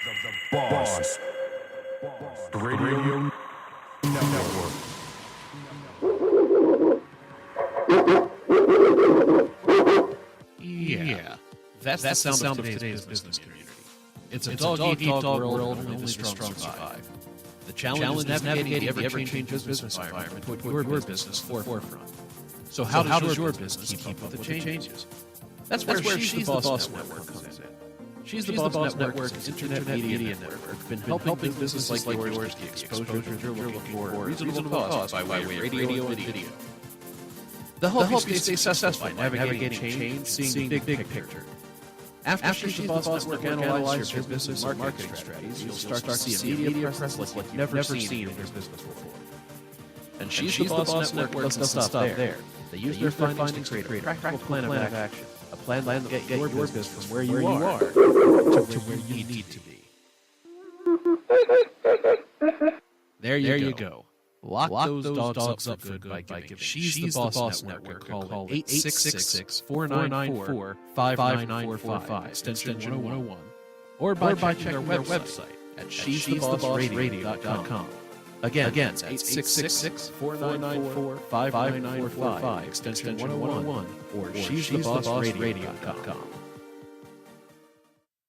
The Boss Radio Network. Yeah, that's the sound of today's business community. It's a dog-eat-dog world, and only the strong survive. The challenge is navigating the ever-changing business environment to put your business forefront. So how does your business keep up with the changes? That's where She's the Boss Network comes in. She's the Boss Network is an internet media network been helping businesses like yours get the exposure you're looking for at reasonable cost by way of radio and video. They'll help you stay successful by navigating change, seeing big picture. After She's the Boss Network analyzes your business and marketing strategies, you'll start to see a media presence like you've never seen in your business before. And She's the Boss Network doesn't stop there. They use their findings to create a practical plan of action. A plan that will get your business from where you are to where you need to be. There you go. Lock those dogs up for good by giving She's the Boss Network a call at 866-494-5945, extension 101, or by checking their website at she'sthebossradio.com. Again, that's 866-494-5945, extension 101, or she'sthebossradio.com.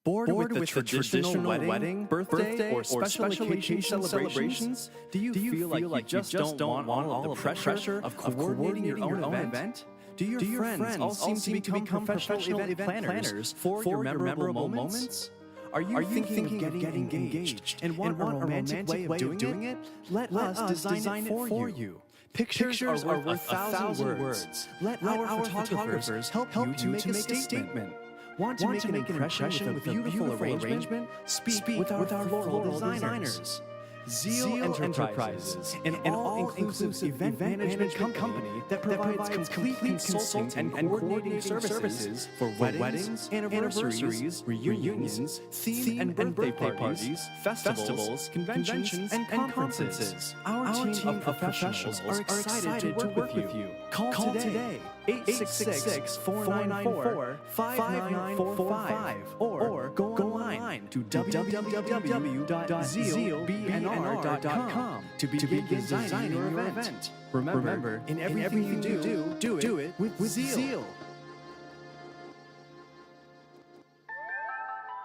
Bored with the traditional wedding, birthday, or special occasion celebrations? Do you feel like you just don't want all the pressure of coordinating your own event? Do your friends all seem to become professional event planners for your memorable moments? Are you thinking of getting engaged and want a romantic way of doing it? Let us design it for you. Pictures are worth 1,000 words. Let our photographers help you to make a statement. Want to make an impression with a beautiful arrangement? Speak with our floral designers. Zeal Enterprises, an all-inclusive event management company that provides complete consulting and coordinating services for weddings, anniversaries, reunions, theme and birthday parties, festivals, conventions, and conferences. Our team of professionals are excited to work with you. Call today, 866-494-5945, or go online to www.zealbnr.com to begin designing your event. Remember, in everything you do it with zeal.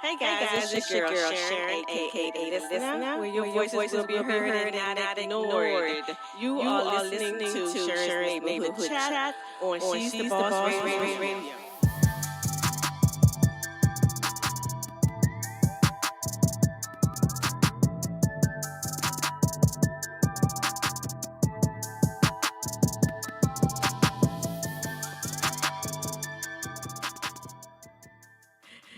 Hey guys, it's your girl Sharon, aka The Listener, where your voices will be heard and not ignored. You are listening to Sharon's Neighborhood Chat on She's the Boss Radio.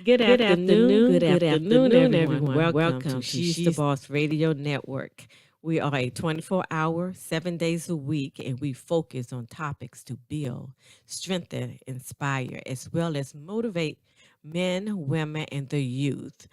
Good afternoon, everyone. Welcome to She's the Boss Radio Network. We are a 24-hour, 7 days a week, and we focus on topics to build, strengthen, inspire, as well as motivate men, women, and the youth.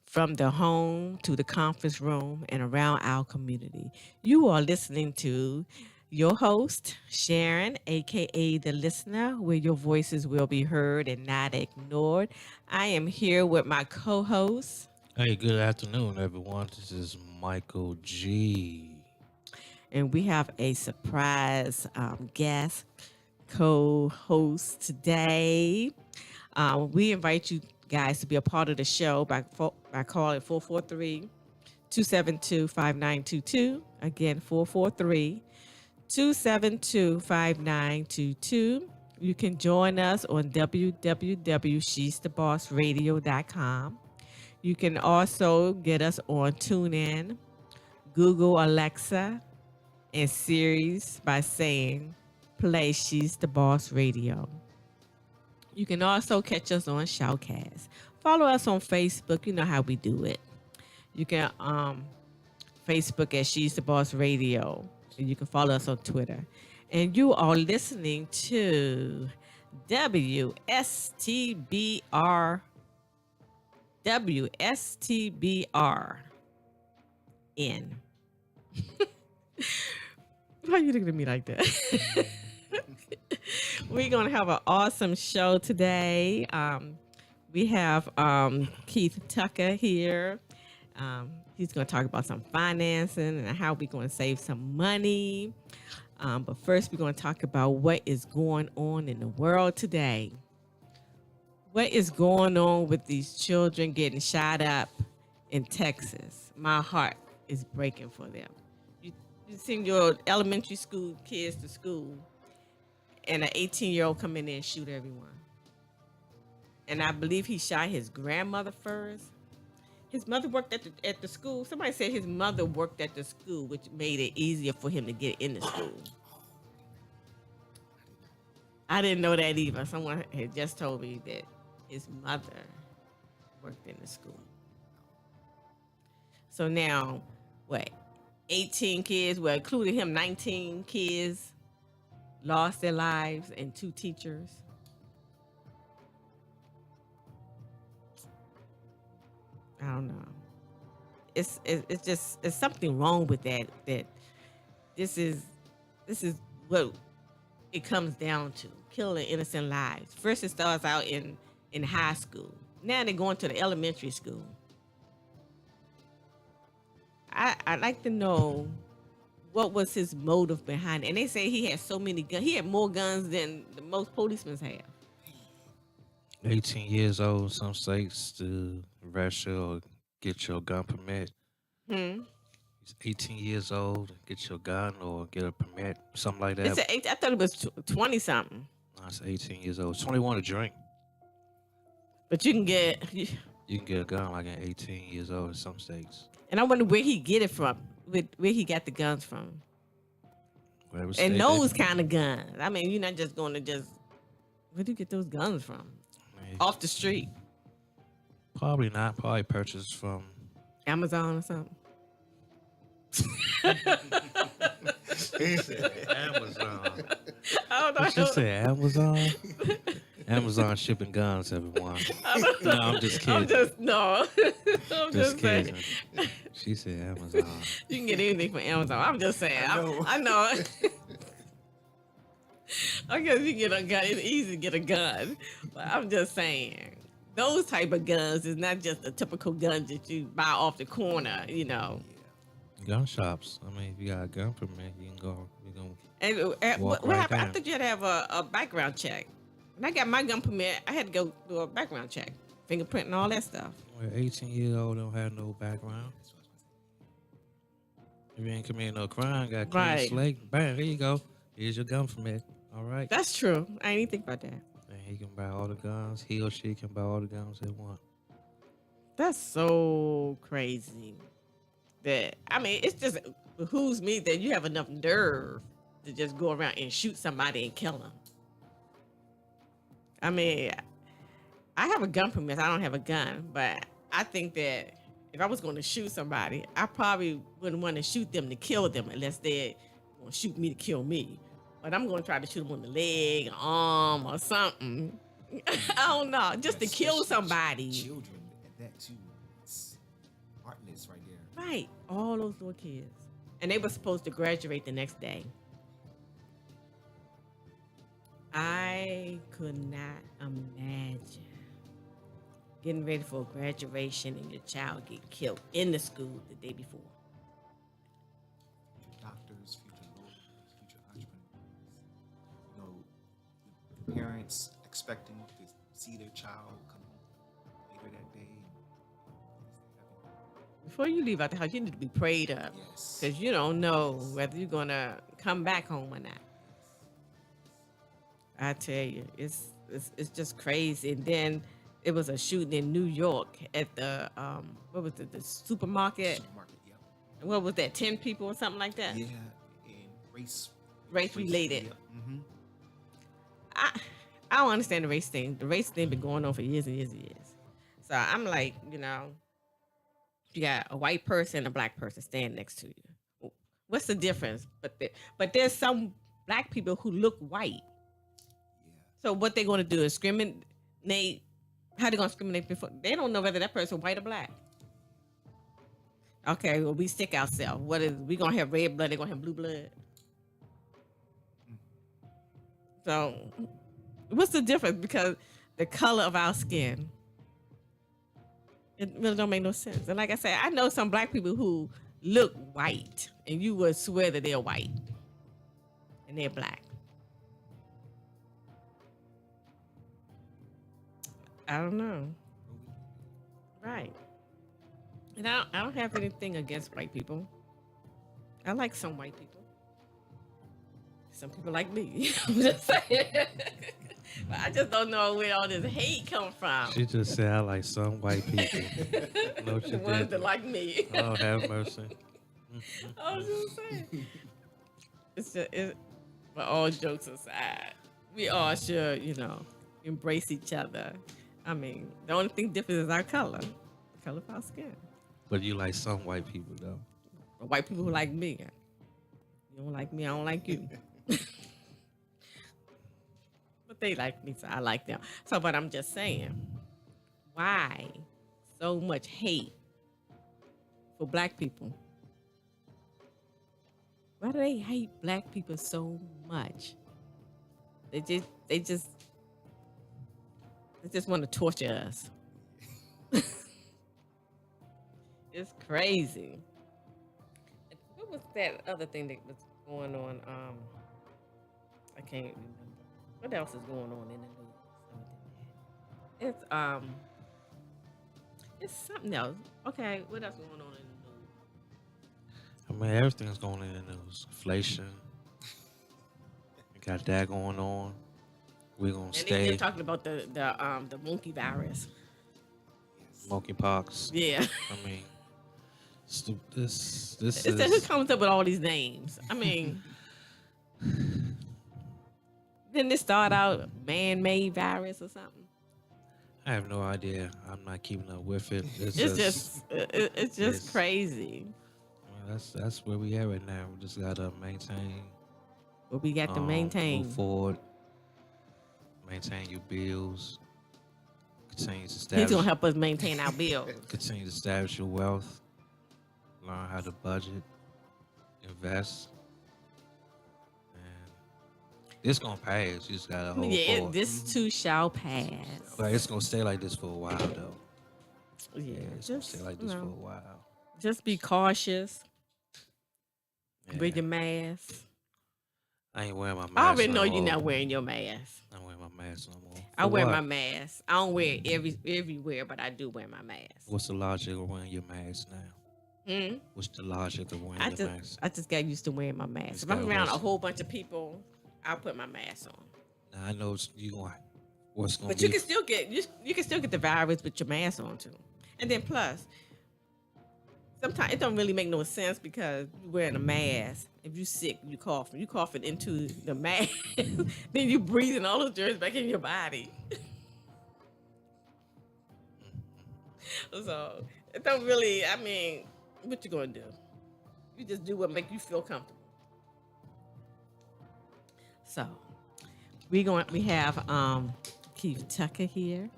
From the home to the conference room and around our community. You are listening to your host, Sharon, a.k.a. The Listener, where your voices will be heard and not ignored. I am here with my co-host. Hey, good afternoon, everyone. This is Michael G. And we have a surprise guest co-host today. We invite you guys to be a part of the show by calling 443-272-5922. Again, 443-272-5922. You can join us on www.she'sthebossradio.com. You can also get us on TuneIn, Google Alexa, and Siri by saying, play She's the Boss Radio. You can also catch us on Shoutcast. Follow us on Facebook. You know how we do it. You can Facebook at She's the Boss Radio. And you can follow us on Twitter. And you are listening to WSTBR. WSTBRN. Why are you looking at me like that? We're going to have an awesome show today. We have Keith Tucker here. He's going to talk about some financing and how we're going to save some money. But first, we're going to talk about what is going on in the world today. What is going on with these children getting shot up in Texas? My heart is breaking for them. You send your elementary school kids to school, and an 18-year-old come in there and shoot everyone. And I believe he shot his grandmother first. His mother worked at the school. Somebody said his mother worked at the school, which made it easier for him to get into school. I didn't know that either. Someone had just told me that his mother worked in the school. So now, what? 18 kids, well, including him, 19 kids lost their lives and 2 teachers. I don't know. It's just it's something wrong with that. That this is what it comes down to: killing innocent lives. First, it starts out in high school. Now they're going to the elementary school. I'd like to know what was his motive behind it. And they say he had so many guns. He had more guns than the most policemen have. 18 years old, some states to register or get your gun permit. Hmm. He's 18 years old, get your gun or get a permit, something like that. It's I thought it was 20 something. No, it's 18 years old. 21 to drink. But you can get. You can get a gun like at 18 years old in some states. And I wonder where he get it from. Where he got the guns from. Whatever And state those they- kind of guns. I mean, you're not just going to just. Where do you get those guns from? Man, Off the street, Probably not. Probably purchased from. Amazon or something. He said Amazon. I don't know. What you say, Amazon? Amazon shipping guns, everyone. No, I'm just kidding. I'm just no. I'm just saying. kidding. She said Amazon. You can get anything from Amazon. I'm just saying. I know. I guess you get a gun. It's easy to get a gun, but I'm just saying those type of guns is not just the typical guns that you buy off the corner. You know. Gun shops. I mean, if you got a gun permit, you can go. You can. And Walk what right happened? I down. thought you had to have a background check. When I got my gun permit, I had to go do a background check, fingerprint and all that stuff. Well, 18 years old don't have no background. If you ain't committing no crime, got clean Right. slate, bang, there you go. Here's your gun permit. All right. That's true. I didn't even think about that. And he can buy all the guns. He or she can buy all the guns they want. That's so crazy. That I mean, it's just behooves me that you have enough nerve to just go around and shoot somebody and kill them. I mean, I have a gun permit. I don't have a gun, but I think that if I was going to shoot somebody, I probably wouldn't want to shoot them to kill them unless they're going to shoot me to kill me. But I'm going to try to shoot them on the leg, arm, or something. I don't know, just to kill somebody. Children at that too. It's heartless right there. Right, all those little kids. And they were supposed to graduate the next day. I could not imagine getting ready for graduation and your child get killed in the school the day before. Doctors, future lawyers, future entrepreneurs. You know, the parents expecting to see their child come later that day. Before you leave out the house, you need to be prayed up. Yes. Because you don't know whether you're going to come back home or not. I tell you, it's just crazy. And then it was a shooting in New York at the what was it, the supermarket? Supermarket, yep. What was that, 10 people or something like that? Yeah, and race Related. Yep. Mm-hmm. I don't understand the race thing. The race thing been going on for years and years and years. So I'm like, you know, you got a white person and a black person standing next to you. What's the difference? But there's some black people who look white. Yeah. So what they going to do is discriminate? How they going to discriminate before? They don't know whether that person white or black. Okay, well, we stick ourselves. What is, we going to have red blood, they going to have blue blood. So what's the difference? Because the color of our skin, It really don't make no sense. And like I said, I know some black people who look white, and you would swear that they're white, and they're black. I don't know. Right. And I don't have anything against white people. I like some white people. Some people like me. I'm just saying. But I just don't know where all this hate come from. She just said I like some white people. No, she The ones that didn't. like me. Oh, have mercy. I was just saying. But all jokes aside, we all should, embrace each other. I mean, the only thing different is our color. The color of our skin. But you like some white people, though. The white people who like me. You don't like me, I don't like you. But they like me, so I like them. So, but I'm just saying, why so much hate for black people? Why do they hate black people so much? They just want to torture us. It's crazy. What was that other thing that was going on? I can't remember. What else is going on in the news? It's something else. Okay, what else going on in the news? I mean, everything's going in the news. Inflation. We got that going on. We're gonna And stay. they're talking about the monkey virus. Monkeypox. Yeah. I mean, this It's who is. comes up with all these names? I mean, didn't it start out man-made virus or something? I have no idea. I'm not keeping up with it. It's just it's- crazy. Well, that's where we at right now. We just gotta maintain. But we got to maintain. Move forward. Maintain your bills. Continue to He's establish. gonna help us maintain our bills. Continue to establish your wealth. Learn how to budget. Invest. And it's gonna pass. You just gotta hold Yeah, forward. this too shall pass. But it's gonna stay like this for a while, though. Yeah, It's gonna just stay like this for a while. just be cautious. Yeah. Wear your mask. I ain't wearing my mask. I already know no you're more. not wearing your mask. I'm wearing my mask no more. I For wear what? my mask. I don't wear it everywhere, but I do wear my mask. What's the logic of wearing your mask now? What's the logic of wearing your mask? I just got used to wearing my mask. Just If I'm gotta around a wear- whole bunch of people, I'll put my mask on. Now, I know you gonna. What's gonna But be? you can still get you can still get the virus with your mask on too. And then plus, sometimes it don't really make no sense because you're wearing a mask. If you're sick, you coughing into the mask, then you breathing all those germs back in your body. So it don't really. I mean, what you gonna do? You just do what make you feel comfortable. So we have Keith Tucker here.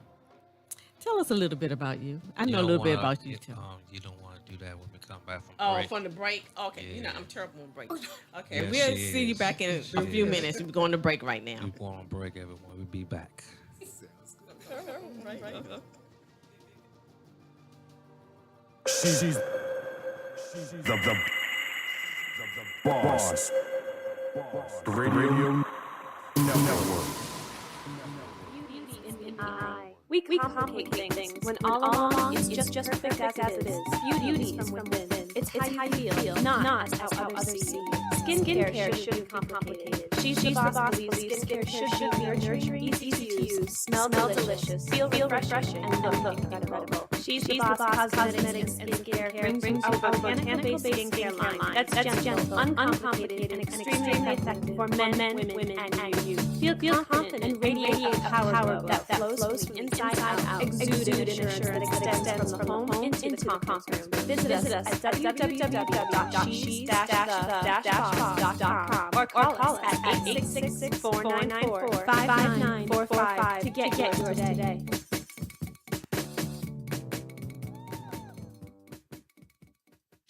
Tell us a little bit about you. I know a little bit about you too. You don't want to do that when we come back from Oh, break. from the break? Okay, Yeah. I'm terrible on break. Okay, Yes, we'll she see you is. back in She a few is. minutes. We're going to break right now. We going on break, everyone. We'll be back. Sounds good. She's the boss. The radio network. Beauty in the eye. We complicate things when all along it's just perfect as it is. Beauty is from within. It's how you feel, not how others see. Skincare shouldn't be complicated. She's the boss believes skincare should be nurturing, easy to use, smell delicious, feel refreshing, and look incredible. She's the boss cosmetics and skincare brings you a botanical-based skincare line that's gentle, uncomplicated, and extremely effective for men, women, and you. Feel confident and radiate a power that flows from inside out, exuding assurance that extends from the home into the conference room. Visit us at www.she's-the-boss.com or call us at 866-494-5945 to get yours today.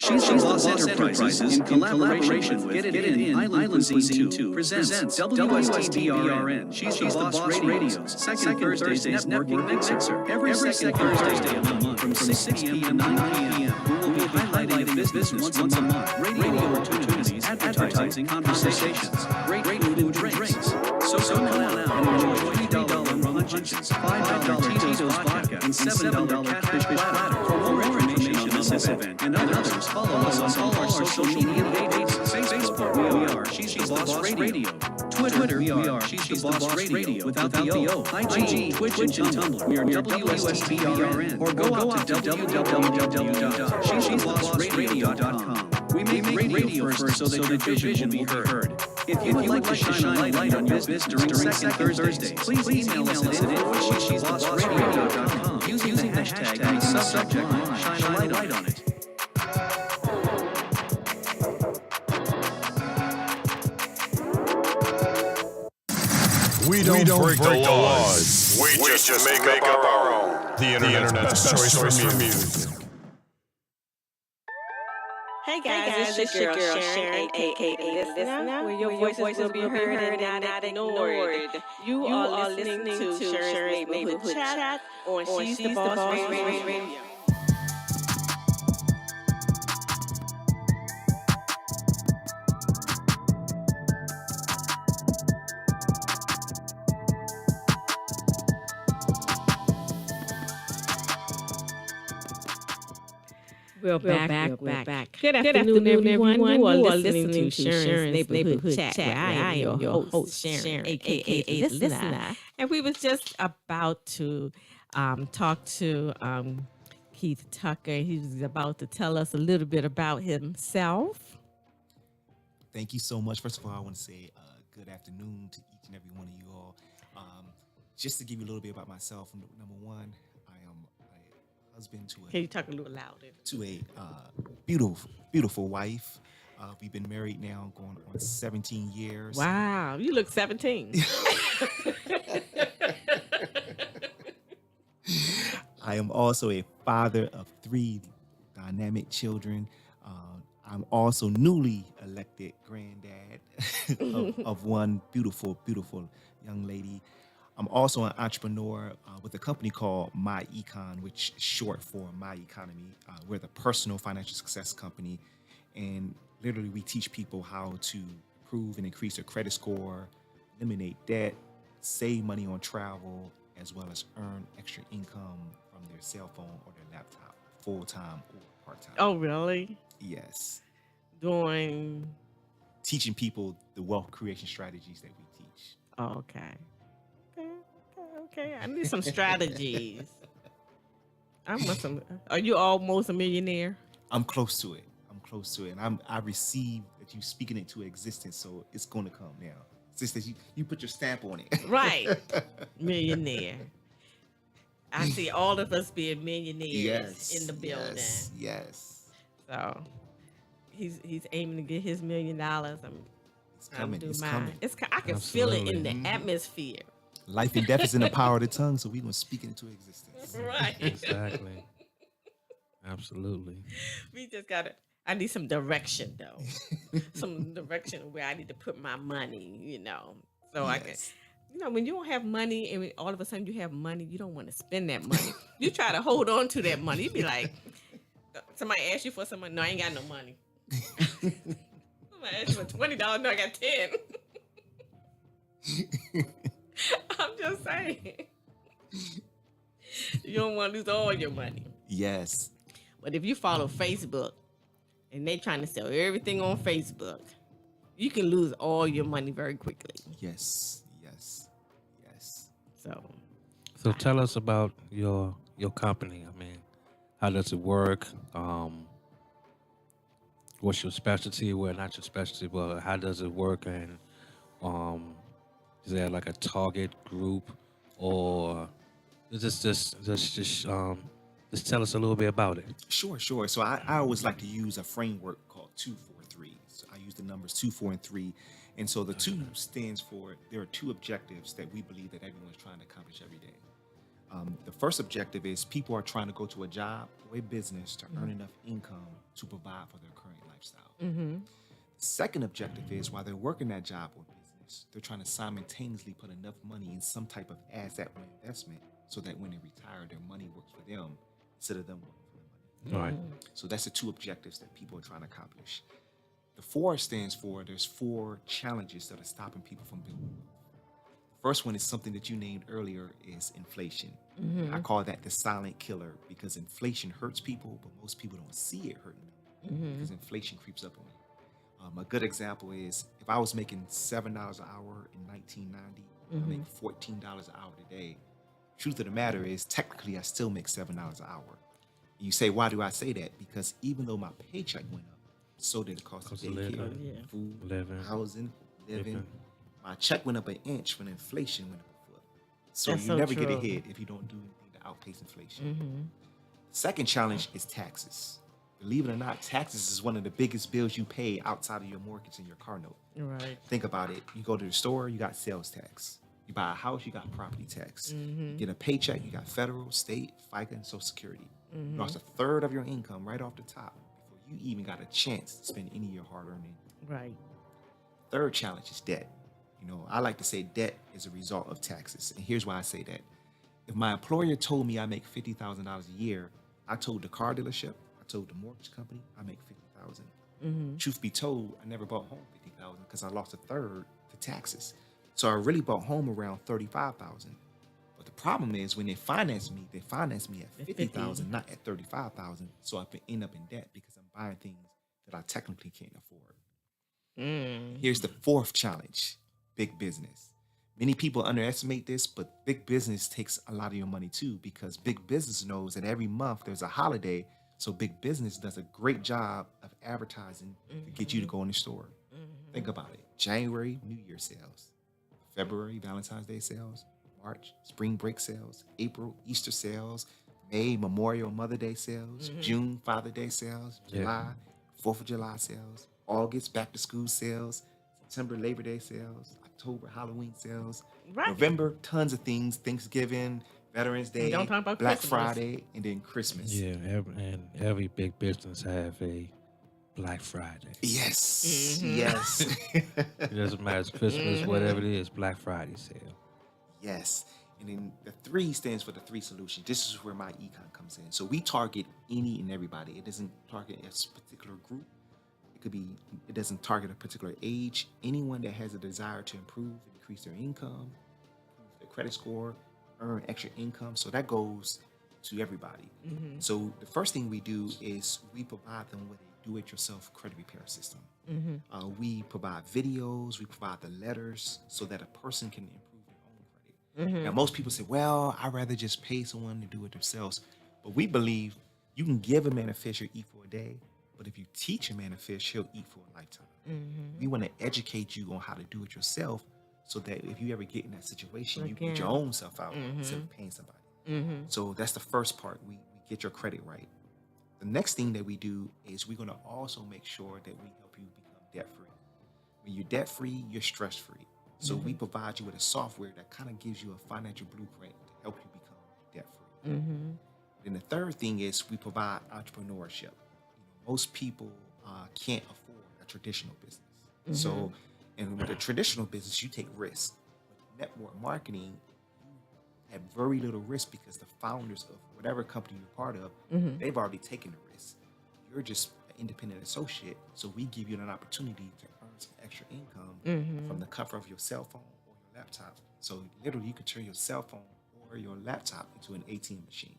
She's the Boss Enterprises, in collaboration with Get It In Island Cuisine 2, presents WSTBRN. She's the Boss Radio's second Thursday's networking mixer. Every second Thursday of the month from 6 p.m. to 9 p.m. We will be highlighting business once a month. Radio opportunities, advertising, conversations, great food and drinks. So come on out and enjoy $3 rum punches, $5 Tito's vodka, and $7 catfish platter. For more information on this event and others, follow us on all our social media pages. Facebook, we are She's the Boss Radio. Twitter, we are She's the Boss Radio without the O. IG, Twitch, and Tumblr, we are WSTBRN. Or go out to www.shesthebossradio.com. We make radio first so that your vision will be heard. If you would like to shine a light on your business during Second Thursdays, please email us at info@shesthebossradio.com using the hashtag and the subject line, shine a light on it. We don't break the laws. We just make up our own. The internet's best choice for music. Hey guys, it's your girl Sharon, aka Listener, where your voices will be heard and not ignored. You are listening to Sharon's Neighborhood Chat on She's the Boss Radio. We're back. Good afternoon, everyone. You are listening to Sharon's Neighborhood Chat. I am your host, Sharon, aka Listener. And we was just about to talk to Keith Tucker. He was about to tell us a little bit about himself. Thank you so much. First of all, I want to say good afternoon to each and every one of you all. Just to give you a little bit about myself, number one, I am a husband to Can you talk a little louder? To a beautiful wife. We've been married now going on 17 years. Wow, you look 17. I am also a father of 3 dynamic children. I'm also newly elected granddad of one beautiful young lady. I'm also an entrepreneur with a company called My Econ, which is short for My Economy. We're the personal financial success company, and literally we teach people how to improve and increase their credit score, eliminate debt, save money on travel, as well as earn extra income from their cell phone or their laptop, full-time or part-time. Oh, really? Yes. Teaching people the wealth creation strategies that we teach. Oh, okay. I need some strategies. Are you almost a millionaire? I'm close to it. And I receive that you speaking it to existence, so it's going to come now. It's just that you put your stamp on it. Right. Millionaire. I see all of us being millionaires in the building. Yes. So he's aiming to get his $1 million. It's coming. I can feel it in the atmosphere. Life and death is in the power of the tongue, so we're going to speak it into existence. Right. Exactly. Absolutely. We just I need some direction, though. Some direction where I need to put my money, So I can, when you don't have money and all of a sudden you have money, you don't want to spend that money. You try to hold on to that money. You be like, somebody asks you for some money. No, I ain't got no money. Somebody asks you for $20. No, I got 10. I'm just saying. You don't want to lose all your money. Yes. But if you follow Facebook and they trying to sell everything on Facebook, you can lose all your money very quickly. Yes. So tell us about your company. I mean, how does it work? What's your specialty? Well, not your specialty, but how does it work? And is there like a target group, or just tell us a little bit about it? Sure. So I always like to use a framework called 2-4-3. So I use the numbers 2, 4, and 3. And so the 2 stands for, there are 2 objectives that we believe that everyone's trying to accomplish every day. The first objective is people are trying to go to a job or a business to earn enough income to provide for their current lifestyle. Mm-hmm. The second objective is while they're working that job or business, they're trying to simultaneously put enough money in some type of asset or investment so that when they retire, their money works for them instead of them working for the money. Right. So that's the two objectives that people are trying to accomplish. The 4 stands for there's 4 challenges that are stopping people from building wealth. First one is something that you named earlier is inflation. I call that the silent killer because inflation hurts people, but most people don't see it hurting them because inflation creeps up on you. A good example is if I was making $7 an hour in 1990, I make $14 an hour today. Truth of the matter is, technically, I still make $7 an hour. And you say, why do I say that? Because even though my paycheck went up, so did the cost of Cost of daycare, living, food, living, housing, living. living. My check went up an inch when inflation went up a foot. So That's you so never get true. ahead if you don't do anything to outpace inflation. Second challenge is taxes. Believe it or not, taxes is one of the biggest bills you pay outside of your mortgage and your car note. Right. Think about it. You go to the store, you got sales tax. You buy a house, you got property tax. You get a paycheck, you got federal, state, FICA, and Social Security. You lost a third of your income right off the top before you even got a chance to spend any of your hard-earned income. Right. Third challenge is debt. I like to say debt is a result of taxes. And here's why I say that. If my employer told me I make $50,000 a year, I told the car dealership, I told the mortgage company, I make $50,000. Truth be told, I never bought home $50,000 because I lost a third to taxes. So I really bought home around $35,000. But the problem is when they finance me at $50,000, not at $35,000. So I end up in debt because I'm buying things that I technically can't afford. Here's the fourth challenge, big business. Many people underestimate this, but big business takes a lot of your money too, because big business knows that every month there's a holiday. So big business does a great job of advertising to get you to go in the store. Think about it. January, New Year sales. February, Valentine's Day sales. March, spring break sales. April, Easter sales. May, Memorial Mother Day sales. June, Father Day sales. July, 4th of July sales. August, back to school sales. September, Labor Day sales. October, Halloween sales. Right. November, tons of things. Thanksgiving, Veterans Day, don't talk about Black Christmas. Friday, and then Christmas. Yeah, every big business have a Black Friday. Yes, yes, It doesn't matter, it's Christmas, whatever it is, Black Friday sale. yes. And then the 3 stands for the 3 solution. This is where my econ comes in. So we target any and everybody. It doesn't target a particular group. It doesn't target a particular age. Anyone that has a desire to improve, increase their income, improve their credit score, earn extra income. So that goes to everybody. So the first thing we do is we provide them with a do-it-yourself credit repair system. We provide videos, we provide the letters so that a person can improve their own credit. Now, most people say, well, I'd rather just pay someone to do it themselves. But we believe you can give a man a fish or eat for a day, but if you teach a man a fish, he'll eat for a lifetime. We want to educate you on how to do it yourself so that if you ever get in that situation, you get your own self out instead of paying somebody. So that's the first part. We get your credit right. The next thing that we do is we're going to also make sure that we help you become debt-free. When you're debt-free, you're stress-free. So we provide you with a software that kind of gives you a financial blueprint to help you become debt-free. Then the third thing is we provide entrepreneurship. Most people can't afford a traditional business. So, and with a traditional business, you take risks. With network marketing, you have very little risk because the founders of whatever company you're part of, they've already taken the risk. You're just an independent associate, so we give you an opportunity to earn some extra income from the cover of your cell phone or your laptop. So literally, you could turn your cell phone or your laptop into an ATM machine.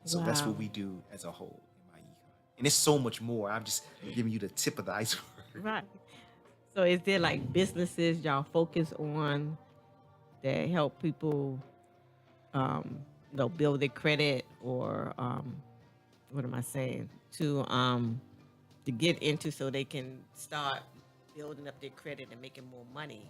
So that's what we do as a whole in my econ. And it's so much more. I'm just giving you the tip of the iceberg. Right. So is there like businesses y'all focus on that help people build their credit or what am I saying? To get into so they can start building up their credit and making more money.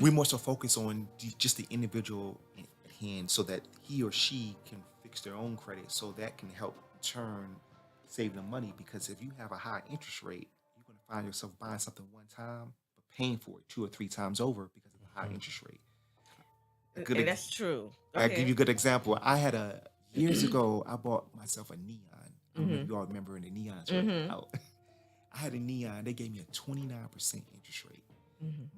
We more so focus on just the individual at hand so that he or she can fix their own credit, so that can help in turn save them money. Because if you have a high interest rate, you're going to find yourself buying something one time but paying for it 2 or 3 times over because of the high interest rate. And that's true. I'll give you a good example. I had years ago, I bought myself a Neon. I don't know if you all remember when the Neons were out. I had a Neon. They gave me a 29% interest rate.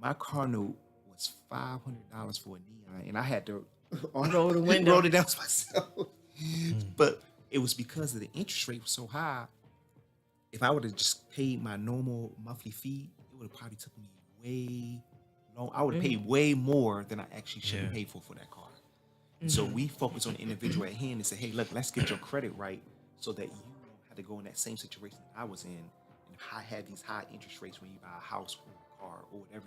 My car note was $500 for a Neon, and I had to Roll the window. roll it down myself. But it was because of the interest rate was so high. If I would have just paid my normal monthly fee, it would have probably took me way long. I would have paid way more than I actually should have paid for that car. So we focus on the individual at hand and say, hey, look, let's get your credit right so that you don't have to go in that same situation that I was in and have these high interest rates when you buy a house or a car or whatever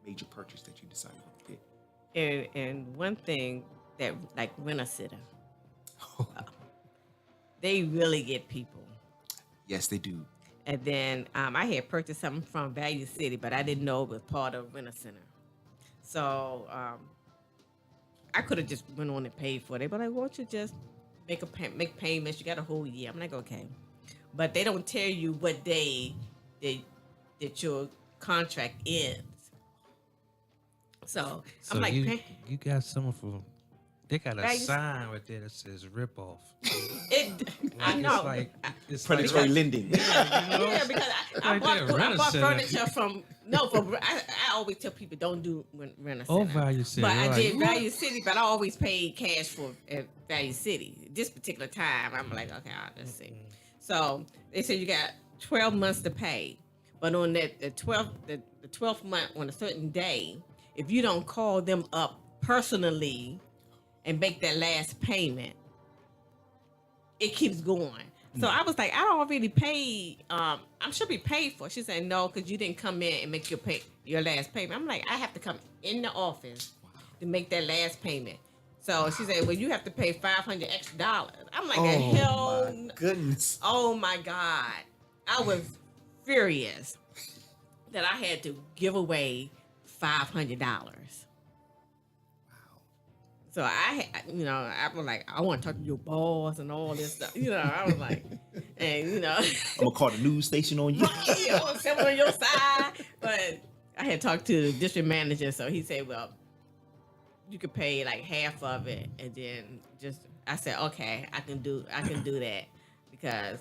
major purchase that you decide you want to get. And one thing that, like, rent-a-sitter, they really get people. Yes, they do. And then I had purchased something from Value City, but I didn't know it was part of Rent-A-Center. So I could have just went on and paid for it. They were like, why don't you just make payments? You got a whole year. I'm like, okay. But they don't tell you what day that your contract ends. So I'm like, you got someone from. They got a Right. sign right there that says "rip off." I know. It's Predatory lending. Yeah, because I Right bought, there, I bought Rent-A-Center. furniture from I always tell people don't do Rent-A-Center. Oh, Value City. But I Right. did Value City, but I always paid cash for at Value City. This particular time, I'm like, okay, let's see. So they said you got 12 months to pay, but on the 12th month on a certain day, if you don't call them up personally and make that last payment, it keeps going. So I was like, I already paid. I should be paid for. She said, no, because you didn't come in and make your last payment. I'm like, I have to come in the office to make that last payment. So she said, well, you have to pay $500 extra. I'm like, the hell, my goodness. oh my God. I was furious that I had to give away $500. So I was like, I want to talk to your boss and all this stuff. I was like, and I'm gonna call the news station on you. I was sitting on your side. But I had talked to the district manager, so he said, well, you could pay like half of it, and then I said, okay, I can do that, because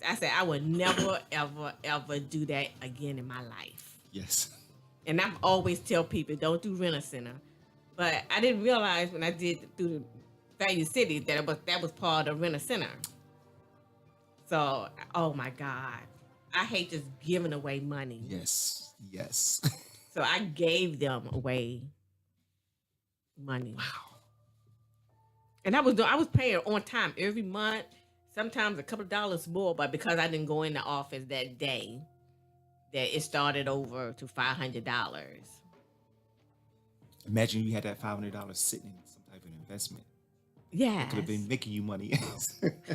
I said I would never ever do that again in my life. Yes. And I always tell people, don't do Rent-A-Center. But I didn't realize when I did through the Value City that was part of Rent-A-Center. So, oh my God, I hate just giving away money. Yes. So I gave them away money. Wow. And I was paying on time every month, sometimes a couple of dollars more, but because I didn't go in the office that day, that it started over to $500. Imagine you had that $500 sitting in some type of investment. Yeah. Could have been making you money.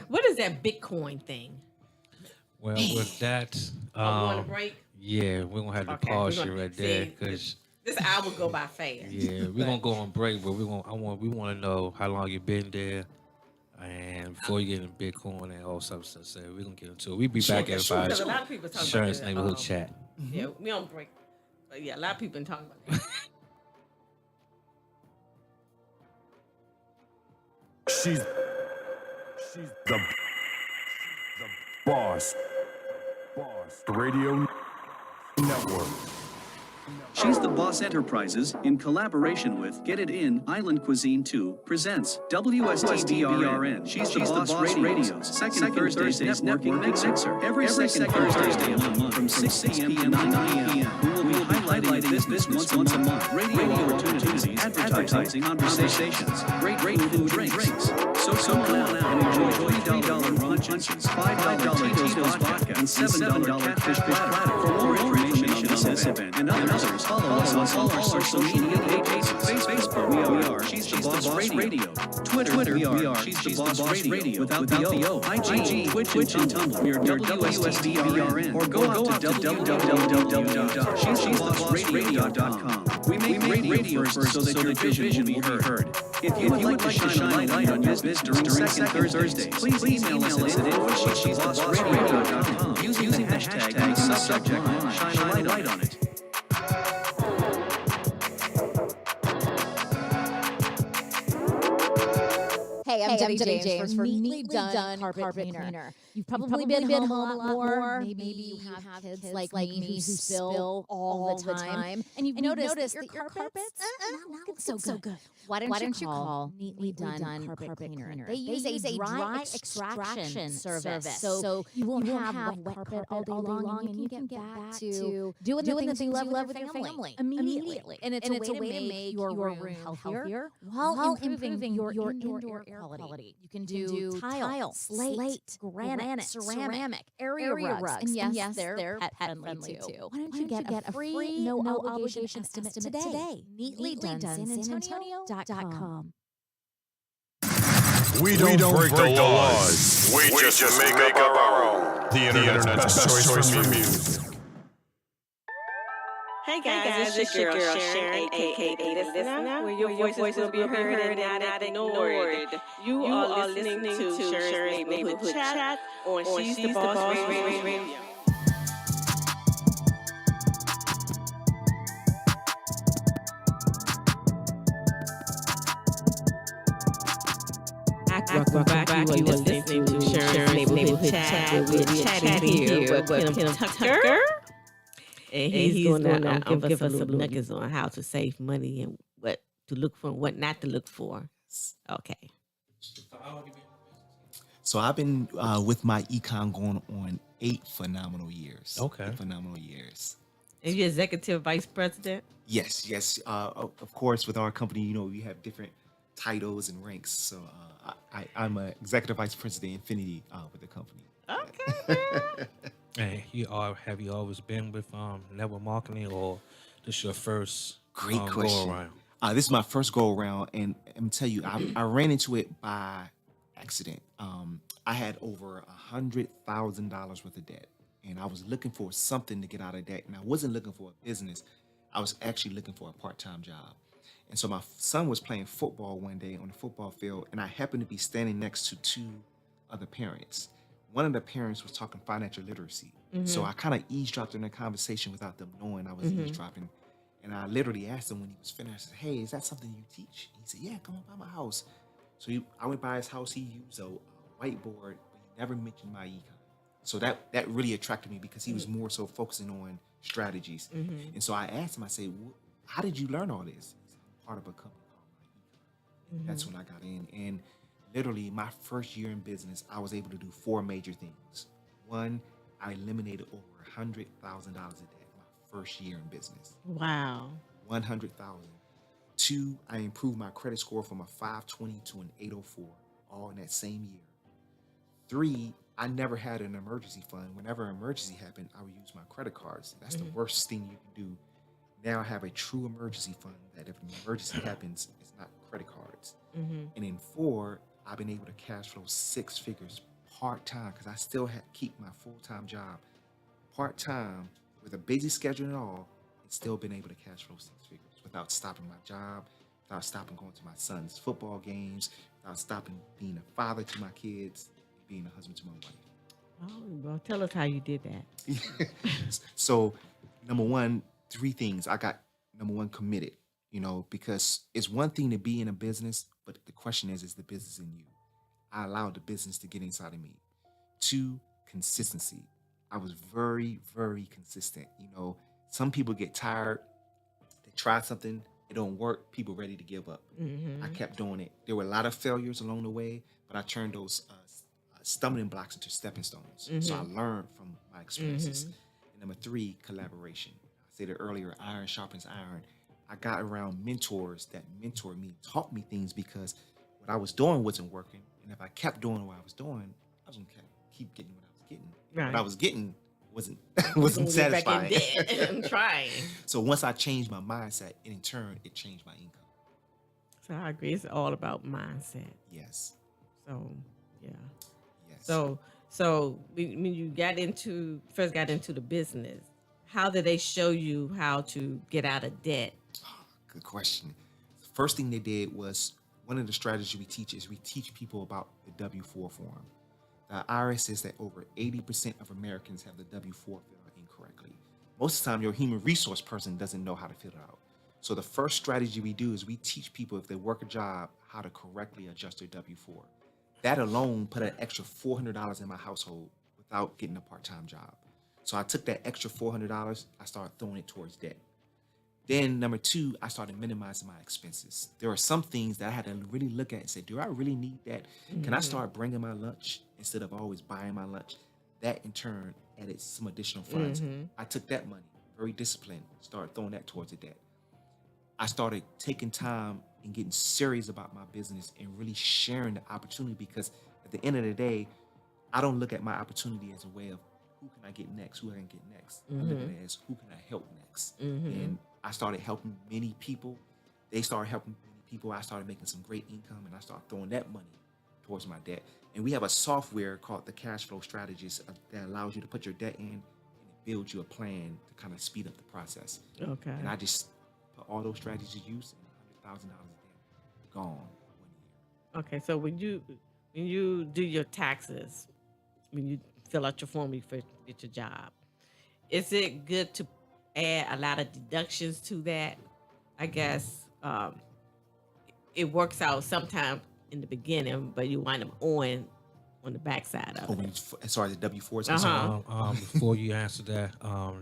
What is that Bitcoin thing? Well, with that, I want to break. yeah, we're gonna have to Okay, pause we're you gonna- right there, see, because This hour go by fast. yeah, we're gonna go on break, but we want to know how long you've been there, and before you get into Bitcoin and all substance. So we're gonna get into it. We'll be back at Because a 5 lot of people talking Insurance about Neighborhood Chat. Yeah, we on break. But yeah, a lot of people been talking about that. She's the boss. Radio Network. She's the Boss Enterprises, in collaboration with Get It In Island Cuisine 2, presents WSTBRN. She's the Boss Radio's second Thursday's networking mixer. Every second Thursday of the month from 6 p.m. to 9 p.m. We will be highlighting business once a month. Radio opportunities, advertising, conversations, great food and drinks. So come on out and enjoy $3 rum punches, $5 Tito's vodka, and $7 catfish platter. For more information on this event and others, follow us on all our social media pages. Facebook, we are She's the Boss Radio. Twitter, we are She's the Boss Radio without the O. IG, Twitch, and Tumblr, we are WSTBRN. Or go out to www.she'sthebossradio.com. We make radio first so that your vision will be heard. If you would like to shine a light on your business during second Thursdays, please email us at info@she'sthebossradio.com using the hashtag in the subject line. Shine a light on it. Hey, Hey, I'm Debbie James for Neatly Done Carpet Cleaner. You've probably been home a lot more. Maybe you have kids like me who spill all the time. And you've noticed that your carpets not looking so good. Why don't you call Neatly Done Carpet Cleaner? They use a dry extraction service. So you won't have wet carpet all day long, and you can get back to doing the things you love with your family immediately. And it's a way to make your room healthier while improving your indoor air quality. You can do tile, slate, granite, ceramic, area rugs, and yes, they're pet friendly too. Why don't you get a free, no obligation estimate today? Neatly done SanAntonio.com. We don't break the laws. We just make up our own. The Internet's best choice for music. Hey guys, it's your girl Sharon, aka Listener, where your voices will be heard and not ignored. You are listening to Sharon's Neighborhood Chat on She's the Boss Radio. Welcome back. You are listening to Sharon's Neighborhood Chat. We're chatting here with Kim Tucker. And he's going to give us some nuggets on how to save money and what to look for and what not to look for. Okay. So I've been with my econ going on 8 phenomenal years. Okay. 8 phenomenal years. And you're executive vice president? Yes. Of course, with our company, you know, we have different titles and ranks. So I'm an executive vice president Infinity with the company. Okay. Hey, have you always been with network marketing, or this your first Great go question. around? This is my first go around, and I'm tell you, I ran into it by accident. I had over $100,000 worth of debt, and I was looking for something to get out of debt, and I wasn't looking for a business. I was actually looking for a part-time job. And so my son was playing football one day on the football field, and I happened to be standing next to 2 other parents. One of the parents was talking financial literacy. So I kind of eavesdropped in their conversation without them knowing I was eavesdropping. And I literally asked him when he was finished, I said, hey, is that something you teach? He said, yeah, come on by my house. So I went by his house. He used a whiteboard, but he never mentioned my econ. So that really attracted me because he was more so focusing on strategies. And so I asked him, I said, how did you learn all this? He said, I'm part of a company called my econ. That's when I got in. And literally, my first year in business, I was able to do 4 major things. 1, I eliminated over $100,000 of debt my first year in business. Wow. 100,000. 2, I improved my credit score from a 520 to an 804, all in that same year. 3, I never had an emergency fund. Whenever an emergency happened, I would use my credit cards. That's the worst thing you can do. Now I have a true emergency fund that if an emergency happens, it's not credit cards. And in 4, I've been able to cash flow 6 figures part-time because I still keep my full-time job part-time with a busy schedule and all, and still been able to cash flow 6 figures without stopping my job, without stopping going to my son's football games, without stopping being a father to my kids, and being a husband to my wife. Oh, well, tell us how you did that. So, number 1, 3 things. I got, number 1, committed, because it's one thing to be in a business, but the question is the business in you? I allowed the business to get inside of me. 2, consistency. I was very, very consistent. Some people get tired. They try something, it don't work. People ready to give up. I kept doing it. There were a lot of failures along the way, but I turned those stumbling blocks into stepping stones. So I learned from my experiences. And number 3, collaboration. I said it earlier, iron sharpens iron. I got around mentors that mentored me, taught me things because what I was doing wasn't working. And if I kept doing what I was doing, I was going to keep getting what I was getting. Right. What I was getting wasn't satisfying. I'm trying. So once I changed my mindset, and in turn, it changed my income. So I agree. It's all about mindset. Yes. So, yeah. Yes. So when you first got into the business, how did they show you how to get out of debt? Good question. First thing they did was, one of the strategies we teach is we teach people about the W-4 form. The IRS says that over 80% of Americans have the W-4 filled out incorrectly. Most of the time, your human resource person doesn't know how to fill it out. So the first strategy we do is we teach people if they work a job how to correctly adjust their W-4. That alone put an extra $400 in my household without getting a part-time job. So I took that extra $400, I started throwing it towards debt. Then number two, I started minimizing my expenses. There are some things that I had to really look at and say, do I really need that? Can I start bringing my lunch instead of always buying my lunch? That in turn added some additional funds. I took that money, very disciplined, started throwing that towards the debt. I started taking time and getting serious about my business and really sharing the opportunity, because at the end of the day, I don't look at my opportunity as a way of who can I get next, who I can get next. I look at it as who can I help next. And I started helping many people. They started helping many people. I started making some great income, and I started throwing that money towards my debt. And we have a software called the Cash Flow Strategist that allows you to put your debt in, and it builds you a plan to kind of speed up the process. Okay. And I just put all those strategies to use, and $100,000 a debt gone 1 year. Okay, so when you do your taxes, when you fill out your form for get your job, is it good to add a lot of deductions to that? I guess it works out sometimes in the beginning, but you wind up on the backside of it. As far as the W-4 is concerned, Before you answer that,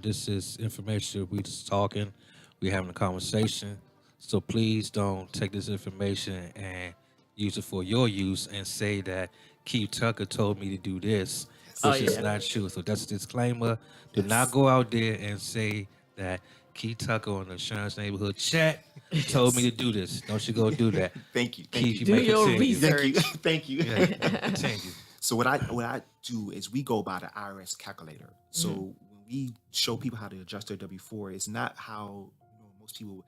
this is information. We just talking. We having a conversation. So please don't take this information and use it for your use and say that Keith Tucker told me to do this, which is not true. So that's a disclaimer. Do not go out there and say that Keith Tucker on the Insurance Neighborhood Chat told me to do this. Don't you go do that. Thank you. Keith, you Do may your continue. research. Thank you. Yeah, continue. So what I do is we go by the IRS calculator. So when we show people how to adjust their W-4, it's not how most people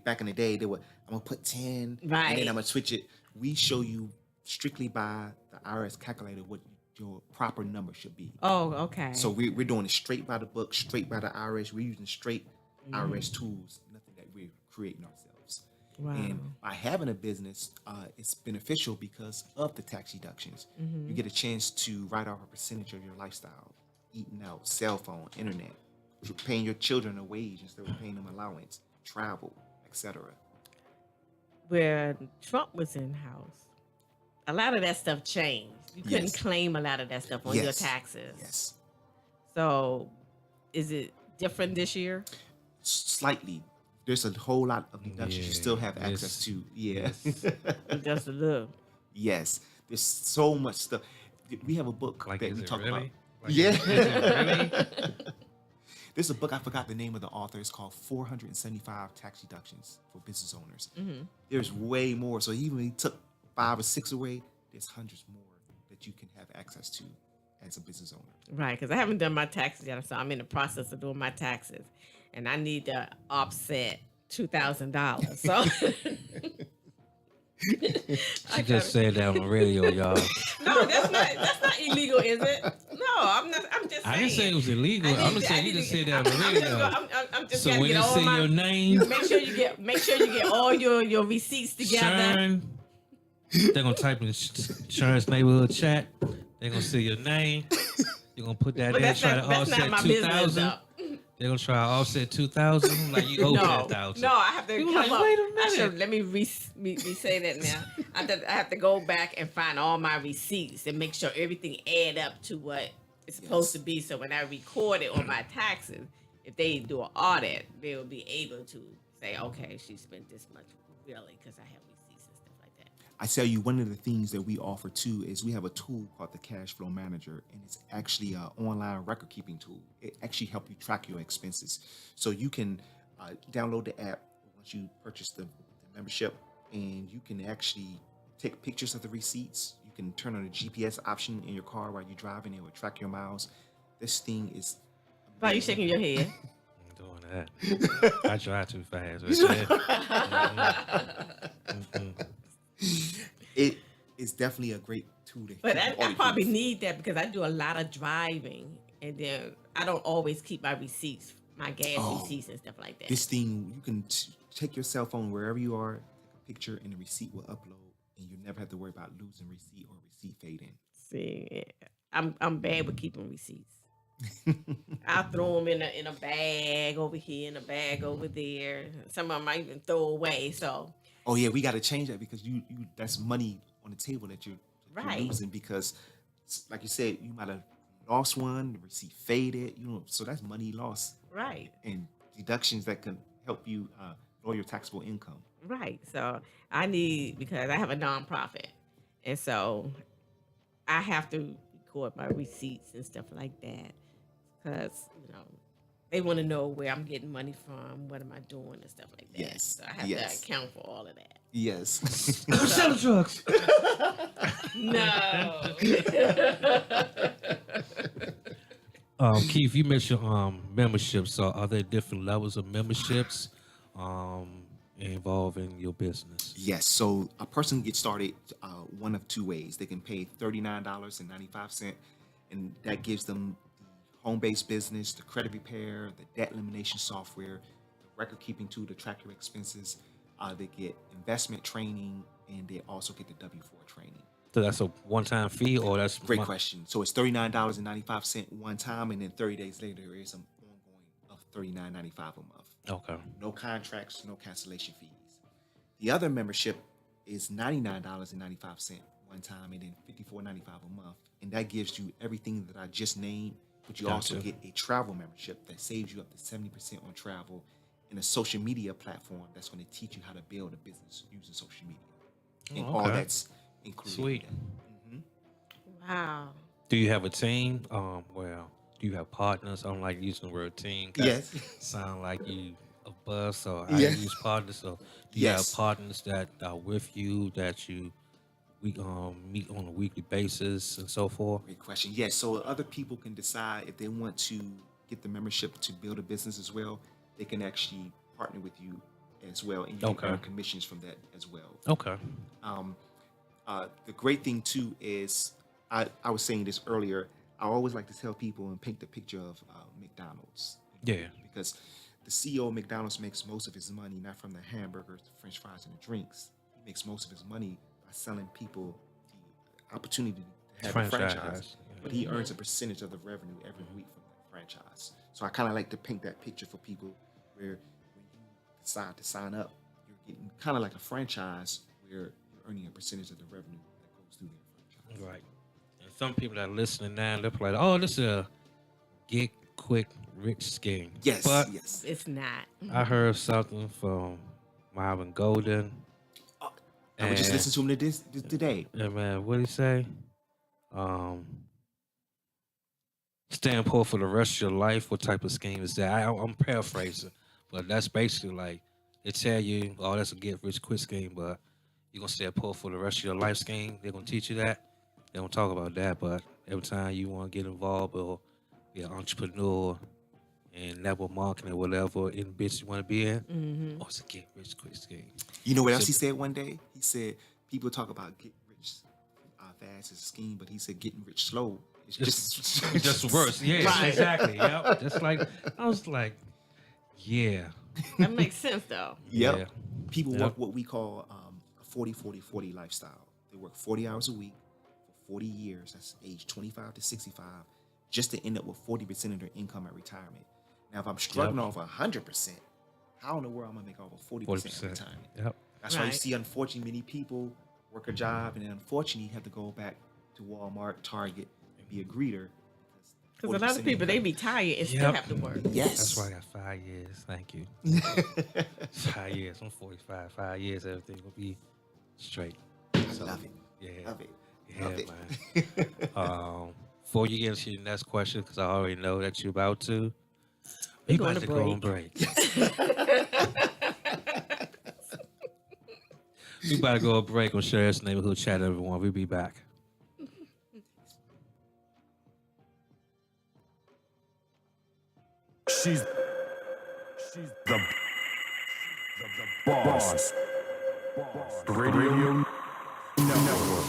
back in the day they were, I'm gonna put 10 and then I'm gonna switch it. We show you strictly by the IRS calculator what your proper number should be. Oh, okay. So we're doing it straight by the book, straight by the IRS. We're using straight IRS tools, nothing that we're creating ourselves. Wow. And by having a business, it's beneficial because of the tax deductions. You get a chance to write off a percentage of your lifestyle, eating out, cell phone, internet, paying your children a wage instead of paying them allowance, travel, etc. When Trump was in house, a lot of that stuff changed. You couldn't Yes. claim a lot of that stuff on your Yes. taxes. Yes, So, is it different this year? slightly. There's a whole lot of deductions you Yeah, still have access to. Yeah. Just a little. Yes, there's so much stuff. We have a book Like, that is we it talk really? about. Yeah. Is it really? There's a book, I forgot the name of the author. It's called 475 Tax Deductions for Business Owners. There's way more. So even when he took 5 or 6 away, there's hundreds more that you can have access to as a business owner. Right, because I haven't done my taxes yet, so I'm in the process of doing my taxes, and I need to offset $2,000. So She just said that on the radio, y'all. no, that's not illegal, is it? No, I'm not. I'm just saying. I didn't say it was illegal. I'm just saying you just said that on the radio. I'm just So gotta when get they all say my. your name, Make sure you get all your receipts together. Sharon, they're gonna type in Sharon's Neighborhood Chat. They're gonna see your name. You're gonna put that But in, that's try not, to that's not offset my 2,000. business, though. They're gonna try to offset 2,000, like you owe No, 10,000. no, I have to You come like, up. wait a I minute. should, let me say that now. I have to go back and find all my receipts and make sure everything add up to what it's supposed to be. So when I record it on my taxes, if they do an audit, they will be able to say, okay, she spent this much really because I have receipts and stuff like that. I tell you, one of the things that we offer too is we have a tool called the Cash Flow Manager, and it's actually an online record keeping tool. It actually helps you track your expenses. So you can download the app once you purchase the membership, and you can actually take pictures of the receipts. You can turn on the GPS option in your car while you're driving. It will track your miles. This thing is. Why are you shaking your head? I'm doing that. I drive too fast. It is definitely a great tool to But keep I all probably your- need that because I do a lot of driving, and then I don't always keep my receipts, my gas receipts and stuff like that. This thing, you can take your cell phone wherever you are, take a picture, and the receipt will upload, and you never have to worry about losing receipt or receipt fading. See, I'm bad with keeping receipts. I throw them in a bag over here, in a bag over there. Some of them I even throw away. So Oh yeah, we got to change that because you that's money on the table that you're Right. losing because, like you said, you might have lost one, the receipt faded, so that's money lost right, and deductions that can help you lower your taxable income. right. So I need because I have a nonprofit, and so I have to record my receipts and stuff like that because they want to know where I'm getting money from, what am I doing, and stuff like that. Yes, So I have yes. to account for all of that. Yes. Sell the drugs. No. Keith, you mentioned memberships. So are there different levels of memberships involving your business? Yes. So a person gets started one of two ways. They can pay $39.95, and that gives them the home-based business, the credit repair, the debt elimination software, the record-keeping tool to track your expenses. They get investment training, and they also get the W-4 training. So that's a one-time fee, or that's Great question. So it's $39.95 one time, and then 30 days later, there is an ongoing of $39.95 a month. Okay. No contracts, no cancellation fees. The other membership is $99.95 one time, and then $54.95 a month, and that gives you everything that I just named. But you also get a travel membership that saves you up to 70% on travel, and a social media platform that's going to teach you how to build a business using social media, and all that's included. Sweet. Wow. Do you have a team? Do you have partners? I don't like using the word team. Yes. Sound like you a buzz, so I Yes. use partners. So do you have partners that are with you that you meet on a weekly basis and so forth? Great question. Yes. So other people can decide if they want to get the membership to build a business as well. They can actually partner with you as well, and you can earn commissions from that as well. Okay. The great thing too is I was saying this earlier. I always like to tell people and paint the picture of McDonald's. Yeah. Because the CEO of McDonald's makes most of his money not from the hamburgers, the French fries, and the drinks. He makes most of his money by selling people the opportunity to have a franchise. But he earns a percentage of the revenue every week from that franchise. So I kind of like to paint that picture for people where when you decide to sign up, you're getting kind of like a franchise where you're earning a percentage of the revenue that goes through their franchise. Right. And some people that are listening now, they're like, "Oh, this is a get quick rich scheme." Yes, but yes. It's not. I heard something from Marvin Golden. I was just listening to him today. Yeah, man. What did he say? Staying poor for the rest of your life. What type of scheme is that? I'm paraphrasing, but that's basically like they tell you, "Oh, that's a get rich quick scheme," but you're gonna stay poor for the rest of your life scheme. They're gonna teach you that. They don't talk about that, but every time you want to get involved or be an entrepreneur in network marketing or whatever in business you want to be in, it's a get rich quick scheme. You know what else he said one day? He said people talk about get rich fast as a scheme, but he said getting rich slow is just worse. Yeah, right. Exactly. Yep. Just like I was like, yeah. That makes sense though. Yep. Yeah. People work what we call a 40-40-40 lifestyle. They work 40 hours a week for 40 years. That's age 25 to 65, just to end up with 40% of their income at retirement. Now, if I'm struggling off 100%, how in the world am I make over 40% at retirement? Yep. That's why you see, unfortunately, many people work a job and then unfortunately have to go back to Walmart, Target, and be a greeter. Because a lot of people, they retire and still have to work. Yes. That's why I got 5 years. Thank you. 5 years. I'm 45. 5 years, everything will be straight. So, love it. Yeah. Love it. Yeah, Love it. man. Before you get into your next question, because I already know that you're about to, we about to go on break. We about to go on break on Sheriff's Neighborhood Chat, everyone. We'll be back. She's the boss. Radio Network.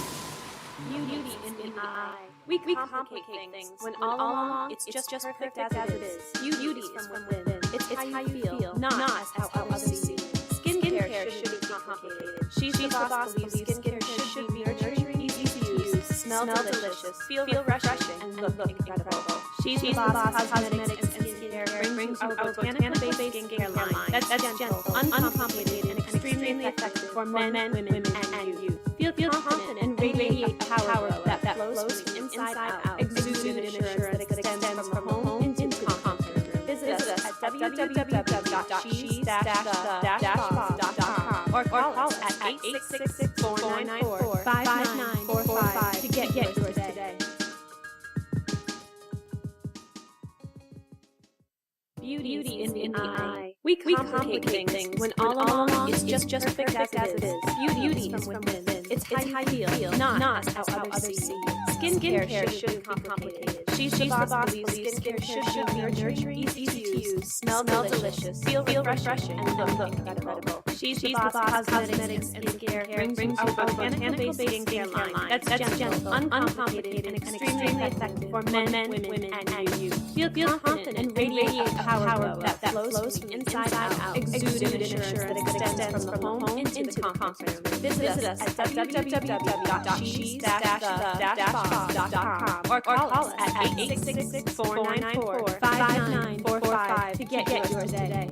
Beauty in the eye. We complicate things when all along it's just perfect as it is. Beauty is from within. It's how you feel, not as how others see. Skincare should be complicated. She's the boss believes skincare should be nurturing, easy to use, smell delicious, feel refreshing, and look incredible. She's the B.O.S.S Cosmetics and Skincare brings you a botanical-based skincare line that's gentle, uncomplicated, and extremely effective for men, women, and youth. Feel confident and radiate a power glow that flows from the inside out, exuding assurance that extends from home into the conference room. Visit us at www.she-the-boss.com or call us at 866-494-5945 to get yours today. Beauty in the eye. We complicate things when all along it's just perfect as it is. Beauty is from within. It's how you feel, not how others see. Skincare shouldn't be complicated. She's the boss believes skincare should be nurturing, easy to use, smell delicious, feel refreshing, and look incredible. She's the B.O.S.S Cosmetics and Skincare brings you a botanical-based skincare line that's gentle, uncomplicated, and extremely effective for men, women, and youth. Feel confident and radiate a power glow that flows from the inside out, exuding assurance that extends from the home into the conference room. Visit us at www.she-the-boss.com or call us at 866-494-5945 to get yours today.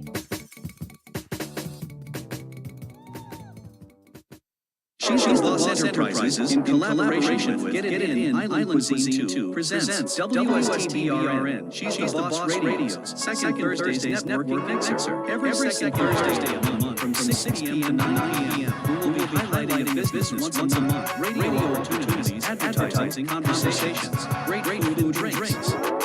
She's the B.O.S.S Enterprises, in collaboration with Get It In Island Cuisine 2, presents WSTBRN. She's the B.O.S.S Radio's second Thursday's networking mixer. Every second Thursday of the month from 6 p.m. to 9 p.m. We will be highlighting a business once a month, radio opportunities, advertising, conversations, great food and drinks.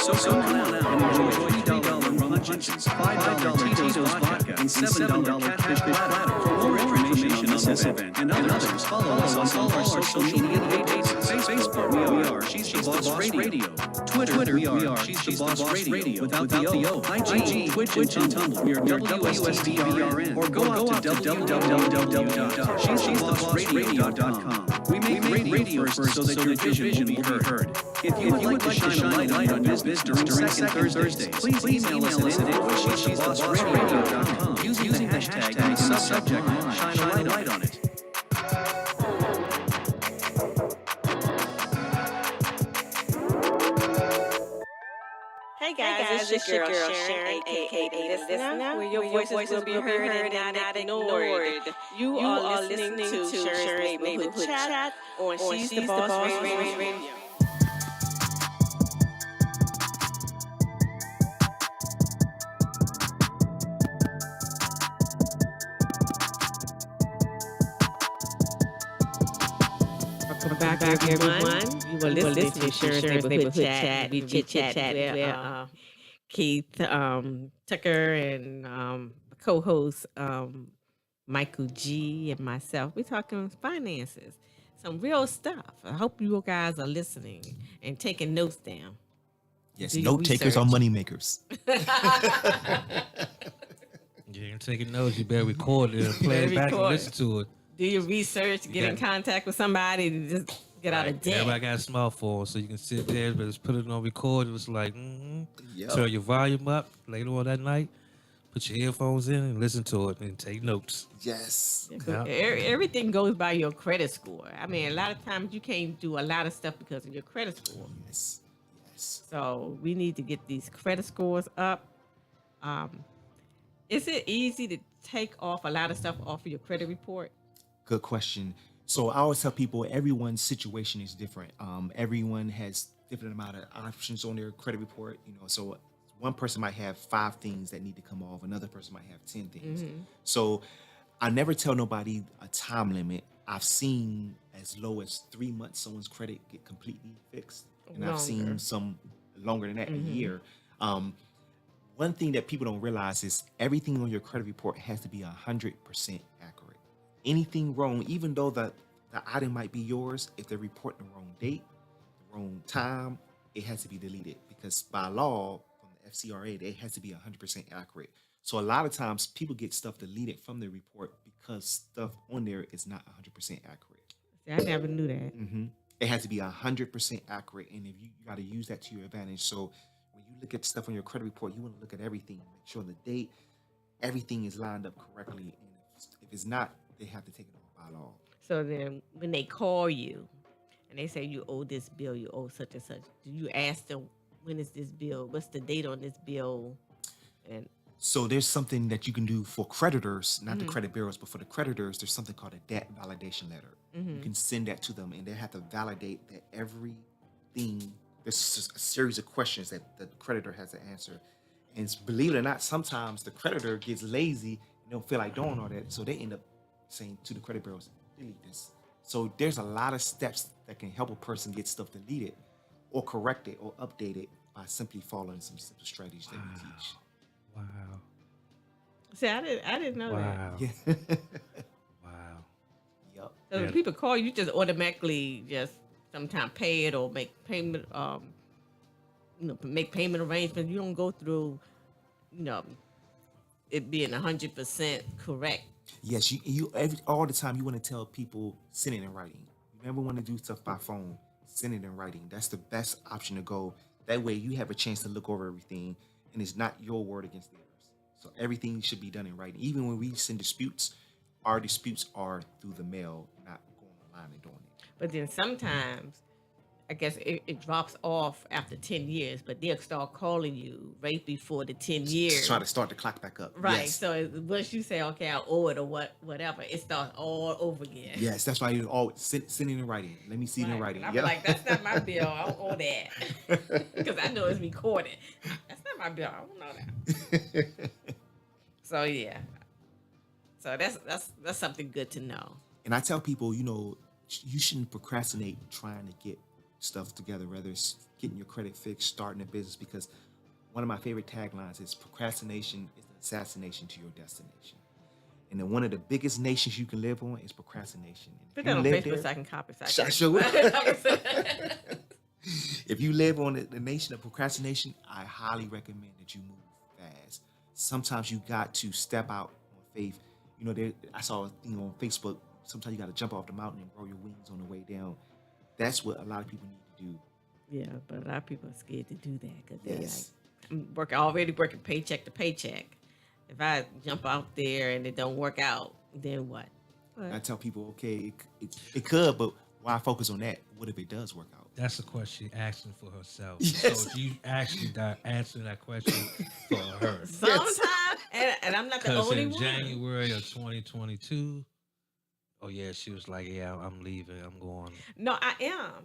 So come on out and enjoy $3 rum punches, $5 Tito's vodka, and $7 catfish platter. For more information on this event and others, follow us on all our social media pages. Facebook, we are She's the B.O.S.S Radio. Twitter, we are She's the B.O.S.S Radio without the O. IG, Twitch, and Tumblr, we are WSTBRN. Or go out to www.she'sthebossradio.com. We make radio first so that your vision will be heard. If you would like to shine a light on your business during second Thursdays, please email us at info@she'sthebossradio.com using the hashtag in the subject line. Shine a light on it. Hey guys, it's your girl Sharon, aka B.O.S.S, where your voices will be heard and not ignored. You are listening to Sharon's Neighborhood Chat on She's the Boss Radio. Welcome back, everyone. You were listening to Sharon's Neighborhood Chat. We chit-chat with Keith Tucker and co-host Michael G. and myself. We're talking finances, some real stuff. I hope you guys are listening and taking notes down. Yes, Do your note takers are research. money makers. You're taking notes. You better record it and play it back and record. listen to it. Do your research, get in got- contact with somebody, and just get out of debt. Everybody got a smartphone, so you can sit there, but just put it on record. It's like, Yep. turn your volume up later on that night. Put your earphones in and listen to it and take notes. Yes. Yeah. Everything goes by your credit score. I mean, a lot of times you can't do a lot of stuff because of your credit score. Yes. Yes. So we need to get these credit scores up. Is it easy to take off a lot of stuff off of your credit report? Good question. So I always tell people everyone's situation is different. Everyone has different amount of options on their credit report. So one person might have 5 things that need to come off. Another person might have 10 things. So I never tell nobody a time limit. I've seen as low as 3 months someone's credit get completely fixed, and I've seen Longer. some longer than that, a year. One thing that people don't realize is everything on your credit report has to be 100% accurate. Anything wrong, even though the item might be yours, if they're reporting the wrong date, the wrong time, it has to be deleted, because by law from the FCRA, it has to be 100% accurate. So a lot of times people get stuff deleted from their report because stuff on there is not 100% accurate. See, I never knew that. It has to be 100% accurate, and if you got to use that to your advantage. So when you look at stuff on your credit report, you want to look at everything, make sure the date, everything is lined up correctly, and if it's not, they have to take it off by law. So then when they call you and they say you owe this bill, you owe such and such. Do you ask them, when is this bill? What's the date on this bill? And So there's something that you can do for creditors, not the credit bureaus, but for the creditors, there's something called a debt validation letter. You can send that to them, and they have to validate that everything. There's just a series of questions that the creditor has to answer. And believe it or not, sometimes the creditor gets lazy and don't feel like doing all that, so they end up saying to the credit bureaus, delete this. So there's a lot of steps that can help a person get stuff deleted or corrected or updated by simply following some simple strategies that we teach. Wow. see, I didn't know that. Wow. Yeah. Wow. Yep. So when people call you, just automatically just sometimes pay it or make payment, make payment arrangements. You don't go through, it being 100% correct. Yes, all the time you want to tell people send it in writing. You never want to do stuff by phone. Send it in writing. That's the best option to go. That way you have a chance to look over everything, and it's not your word against theirs. So everything should be done in writing. Even when we send disputes, our disputes are through the mail, not going online and doing it. But then sometimes, I guess it drops off after 10 years, but they'll start calling you right before the 10 years. Try to start the clock back up. Right. Yes. So once you say, okay, I owe it or whatever, it starts all over again. Yes, that's why you always send it in writing. Let me see it in writing. I'm like, that's not my bill. I don't owe that. Because I know it's recorded. That's not my bill. I don't know that. So yeah. So that's something good to know. And I tell people, you shouldn't procrastinate trying to get stuff together, whether it's getting your credit fixed, starting a business, because one of my favorite taglines is procrastination is the assassination to your destination. And then one of the biggest nations you can live on is procrastination. Put that on Facebook so I can copy. I sure will. If you live on the nation of procrastination, I highly recommend that you move fast. Sometimes you got to step out on faith. I saw a thing on Facebook. Sometimes you got to jump off the mountain and grow your wings on the way down. That's what a lot of people need to do. Yeah, but a lot of people are scared to do that because Yes. they're like, I'm already working paycheck to paycheck. If I jump out there and it don't work out, then what? I tell people, okay, it could, but why focus on that? What if it does work out? That's the question she's asking for herself. Yes. So you actually answering that question for her. Sometimes, and I'm not the Because only in one. January of 2022, oh yeah, she was like, yeah, I'm leaving. I'm going. No, I am.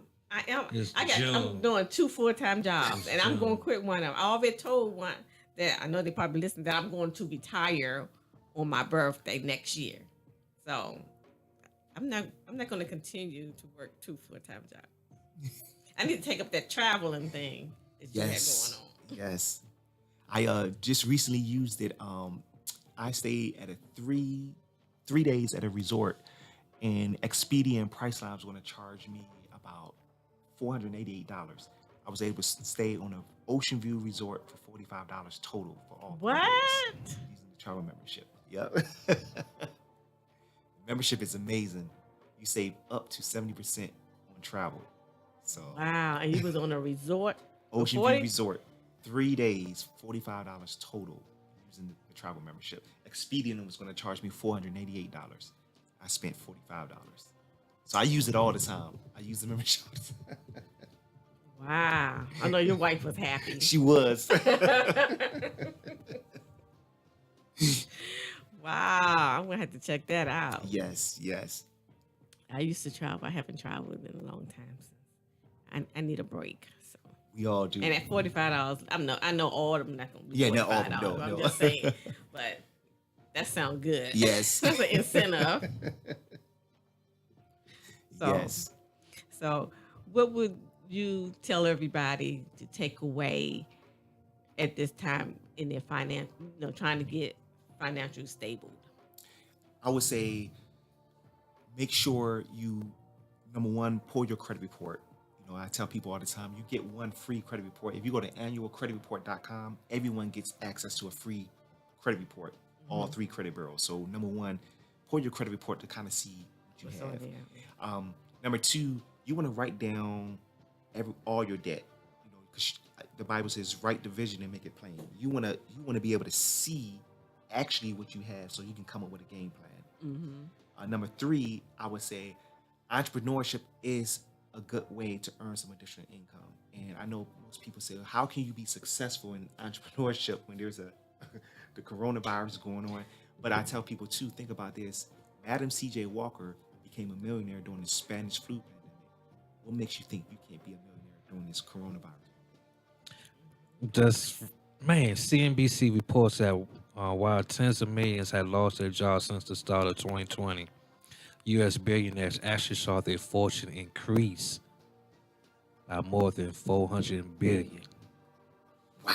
It's I'm June. doing 2 full-time jobs, It's and I'm going to June. quit one of them. I already told one that I know they probably listen that I'm going to retire on my birthday next year. So I'm not going to continue to work 2 full-time jobs. I need to take up that traveling thing that you had going on. Yes. I just recently used it. I stayed at a three days at a resort, and Expedia and Priceline was going to charge me about $488. I was able to stay on an Ocean View resort for $45 total for all 3 days. What? Using the travel membership. Yep. Membership is amazing. You save up to 70% on travel. So Wow, and you was on a resort? for Ocean 40? View Resort, 3 days, $45 total using the travel membership. Expedia was going to charge me $488. I spent $45. So I use it all the time. I use the membership all the time. Wow. I know your wife was happy. She was. Wow, I'm going to have to check that out. Yes, yes. I used to travel. I haven't traveled in a long time. I need a break. So. We all do. And at $45, I know all of them not going to be Yeah, $45. not all of them, no, I'm no. just saying. But that sounds good. Yes. That's an incentive. So, Yes. So what would you tell everybody to take away at this time in their finance, trying to get financially stable? I would say make sure you, number one, pull your credit report. I tell people all the time, you get one free credit report. If you go to annualcreditreport.com, everyone gets access to a free credit report, all 3 credit bureaus. So number one, pull your credit report to kind of see what you What's on have. there? Number 2, you want to write down all your debt. Because the Bible says, write the vision and make it plain. You want to be able to see actually what you have, so you can come up with a game plan. Mm-hmm. Number 3, I would say entrepreneurship is a good way to earn some additional income. And I know most people say, how can you be successful in entrepreneurship when there's the coronavirus going on? But I tell people too, think about this. Madam C.J. Walker became a millionaire during the Spanish flu pandemic. What makes you think you can't be a millionaire during this coronavirus? Just man, CNBC reports that while tens of millions had lost their jobs since the start of 2020, U.S. billionaires actually saw their fortune increase by more than 400 billion. Wow.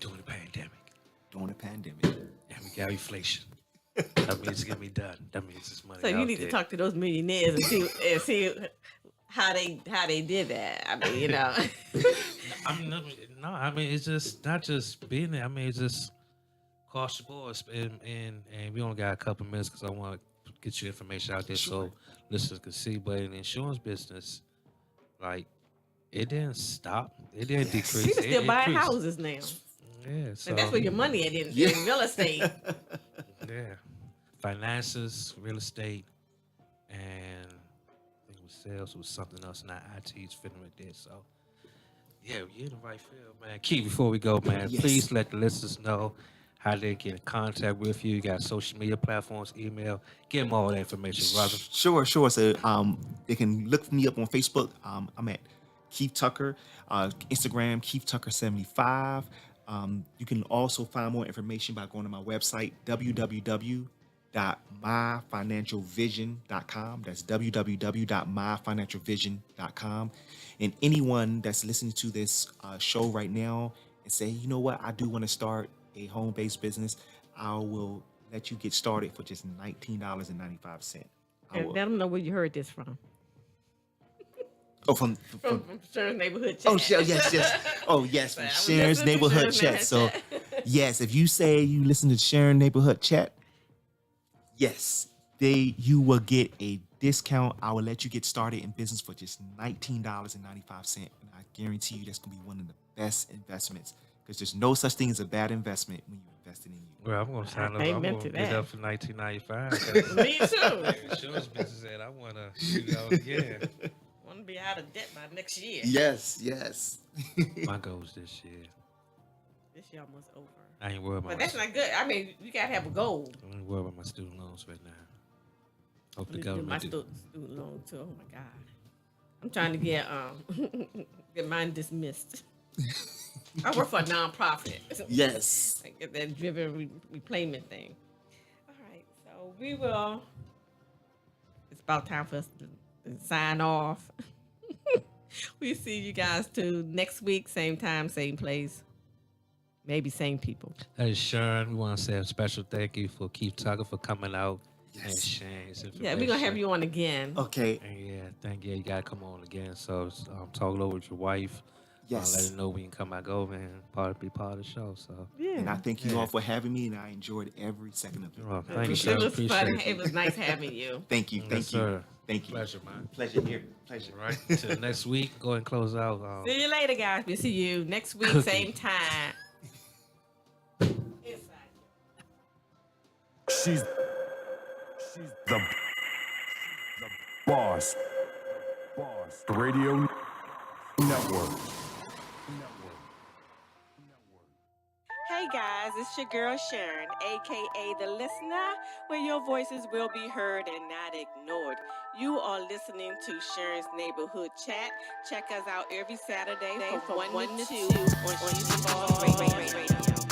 During the pandemic. During the pandemic. And we got inflation. That means it's gonna be done. That means it's money. So you out need there. to talk to those millionaires and see how they did that. I mean, I mean, it's just not just being there. I mean, it's just across the board. And we only got a couple minutes because I want to get your information out there so listeners can see. But in the insurance business, like, it didn't stop. It didn't decrease. People still buying increased. houses now. Yeah, so And that's where your money at in real estate. yeah, finances, real estate, and I think it was sales. It was something else, not IT. It's fitting right there. So yeah, you're in the right field, man. Keith, before we go, man, please let the listeners know how they get in contact with you. You got social media platforms, email. Give them all that information, brother. Sure. So they can look me up on Facebook. I'm at Keith Tucker, Instagram, Keith Tucker 75. You can also find more information by going to my website, www.myfinancialvision.com. That's www.myfinancialvision.com. And anyone that's listening to this show right now and say, you know what, I do want to start a home-based business, I will let you get started for just $19.95. And let them know where you heard this from. Oh, from Sharon's Neighborhood Chat. Oh, yes. Oh, yes, from Sharon's Neighborhood Chat. So, yes, if you say you listen to Sharon Neighborhood Chat, yes, you will get a discount. I will let you get started in business for just $19.95. And I guarantee you that's going to be one of the best investments because there's no such thing as a bad investment when you're investing in you. Well, I'm going to sign up. I'm going to get up for $19.95. Me too. Insurance business said I want to, yeah. Want to be out of debt by next year. Yes. My goals this year. This year almost over. I ain't worried about But that's not good. I mean, you got to have a goal. I ain't worried about my student loans right now. Hope the My government student loan too. Oh my God. I'm trying to get get mine dismissed. I work for a nonprofit. Yes. I get that driven repayment thing. All right, so we will. It's about time for us to sign off. We see you guys too next week, same time, same place, maybe same people. That is Sharon. We want to say a special thank you for Keith Tucker for coming out and sharing his information. Yeah, we're gonna have you on again. Okay. And yeah, thank you. You gotta come on again. So talk it over with your wife. Yes. Let her know we can come back over and be part of the show. So Yeah. And I thank you all for having me, and I enjoyed every second of it. oh, thank you, sir. It was Appreciate fun. it. It was nice having you. Thank you. Yes, sir. Thank you. Pleasure, man. Pleasure here. Pleasure. Right. Till next week. Go ahead and close out. See you later, guys. We'll see you next week, Cookie. same time. She's the boss. Radio Network. Hey guys, it's your girl Sharon, aka The Listener, where your voices will be heard and not ignored. You are listening to Sharon's Neighborhood Chat. Check us out every Saturday from 1 to 2 on She's the Boss Radio.